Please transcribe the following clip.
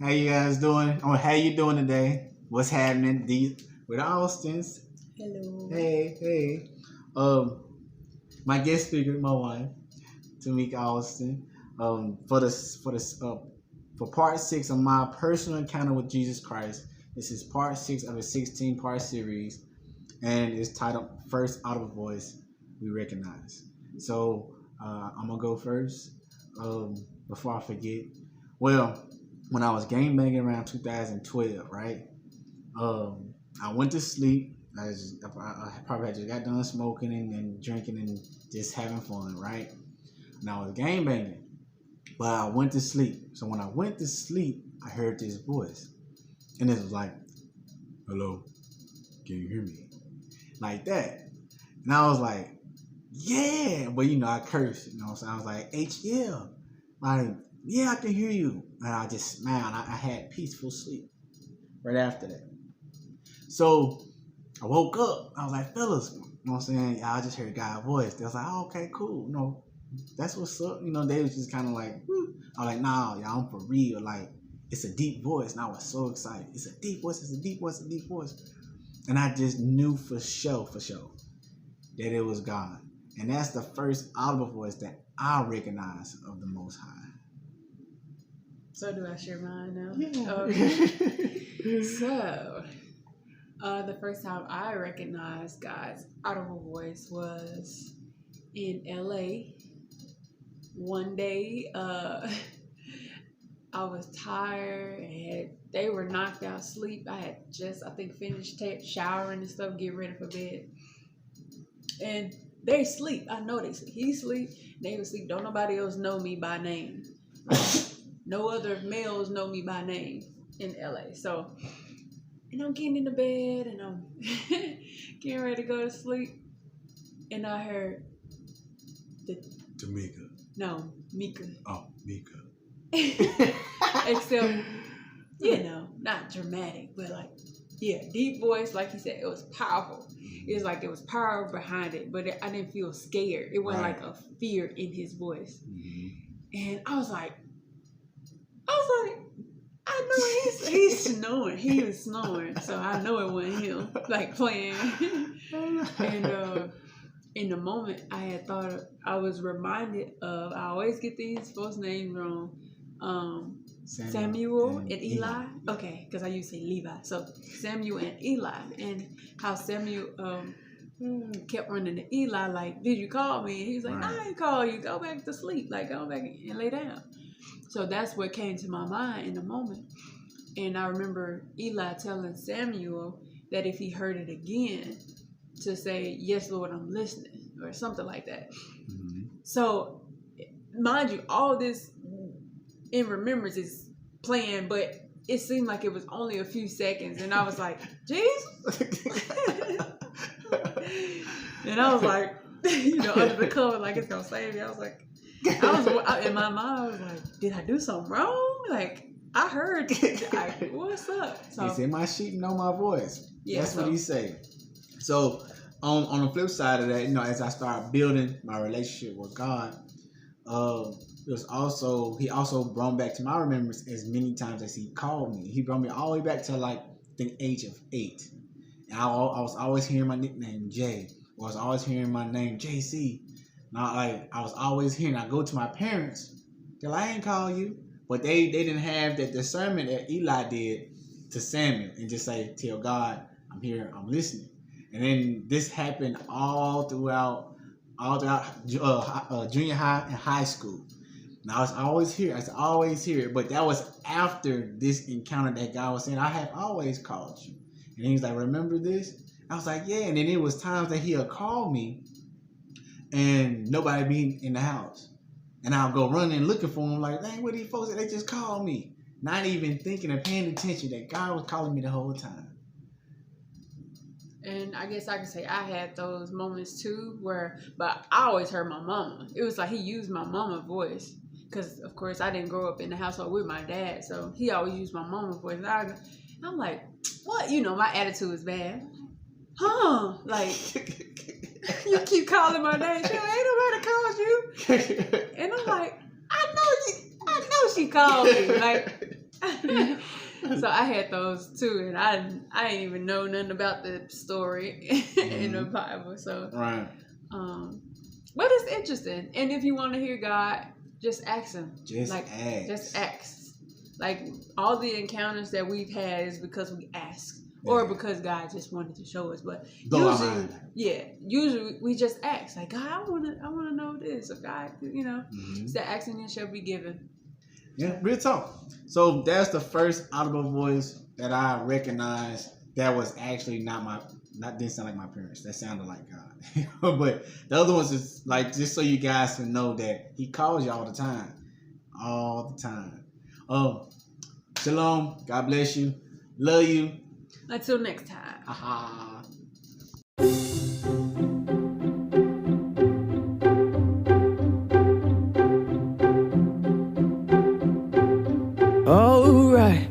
How you guys doing? Or how you doing today? What's happening? With Austins. Hello. Hey. My guest speaker, my wife, Tamika Austin. For part 6 of my personal encounter with Jesus Christ. This is part 6 of a 16-part series, and it's titled "First Audible Voice We Recognize." So I'm gonna go first. Before I forget, well, when I was game banging around 2012, right? I went to sleep. I probably had just got done smoking and drinking and just having fun, right? And I was game banging, but I went to sleep. So when I went to sleep, I heard this voice, and it was like, "Hello, can you hear me?" Like that. And I was like, "Yeah," but I cursed. So I was like, "HL, like, yeah, I can hear you." And I just smiled. I had peaceful sleep right after that. So I woke up. I was like, "Fellas," what I'm saying? Yeah, I just heard God's voice. They was like, "Oh, okay, cool. That's what's up." They was just kind of like, whew. I was like, "Nah, y'all, I'm for real. Like, it's a deep voice." And I was so excited. It's a deep voice. It's a deep voice. It's a deep voice. And I just knew for sure, that it was God. And that's the first audible voice that I recognize of the Most High. So do I share mine now? Yeah. Okay. So, the first time I recognized God's audible voice was in LA. One day, I was tired. They were knocked out sleep. I had just, I think, finished showering and stuff, get ready for bed. And they sleep. I know they sleep. He sleep. They was sleep. Don't nobody else know me by name. No other males know me by name in LA. So, and I'm getting into bed and I'm getting ready to go to sleep. And I heard Tamika. No, Mika. Oh, Mika. Except, not dramatic, but like, deep voice. Like he said, it was powerful. It was like it was power behind it, but I didn't feel scared. It wasn't like a fear in his voice. Mm-hmm. And I was like, I know he's snoring. He was snoring, so I know it wasn't him, like playing. And in the moment, I was reminded of, I always get these folks' names wrong. Samuel and Eli. Okay, because I used to say Levi. So Samuel and Eli, and how Samuel kept running to Eli like, "Did you call me?" And he's like, "I ain't call you. Go back to sleep. Like, go back and lay down." So that's what came to my mind in the moment. And I remember Eli telling Samuel that if he heard it again, to say, "Yes, Lord, I'm listening," or something like that. Mm-hmm. So, mind you, all this in remembrance is playing, but it seemed like it was only a few seconds, and I was like, "Jesus!" And I was like, under the cover, like it's gonna save me. I was like, in my mind, I was like, "Did I do something wrong?" Like, I heard, like, "What's up?" So, he said, "My sheep know my voice." Yeah, that's what he said. So, on the flip side of that, as I started building my relationship with God, he also brought back to my remembrance as many times as he called me. He brought me all the way back to like the age of 8. And I was always hearing my nickname Jay. Or I was always hearing my name JC. Now, like, I was always hearing. I go to my parents. They're like, "I ain't call you," but they didn't have that discernment that Eli did to Samuel and just say, "Tell God, I'm here, I'm listening." And then this happened all throughout junior high and high school. Now, I was always here, but that was after this encounter that God was saying, "I have always called you." And he was like, "Remember this?" I was like, "Yeah." And then it was times that he'll call me and nobody be in the house. And I'll go running looking for him like, "Dang, what these folks, they just called me." Not even thinking or paying attention that God was calling me the whole time. And I guess I can say I had those moments too but I always heard my mama. It was like he used my mama voice. Because, of course, I didn't grow up in the household with my dad. So he always used my mama voice. And I'm like, what? My attitude is bad. Huh? Like, you keep calling my name. She like, "Ain't nobody called you." And I'm like, I know she called me. Like, So I had those too, and I didn't even know nothing about the story in the Bible. So Right. But it's interesting, and if you want to hear God, just ask Him. Just ask. Just ask. Like all the encounters that we've had is because we ask, or because God just wanted to show us. But usually we just ask. Like, God, I want to know this. Or God, it's that asking and shall be given. Yeah, real talk. So that's the first audible voice that I recognized that was actually didn't sound like my parents. That sounded like God. But the other ones is like, just so you guys can know that He calls you all the time. All the time. Shalom. God bless you. Love you. Until next time. Aha. All right.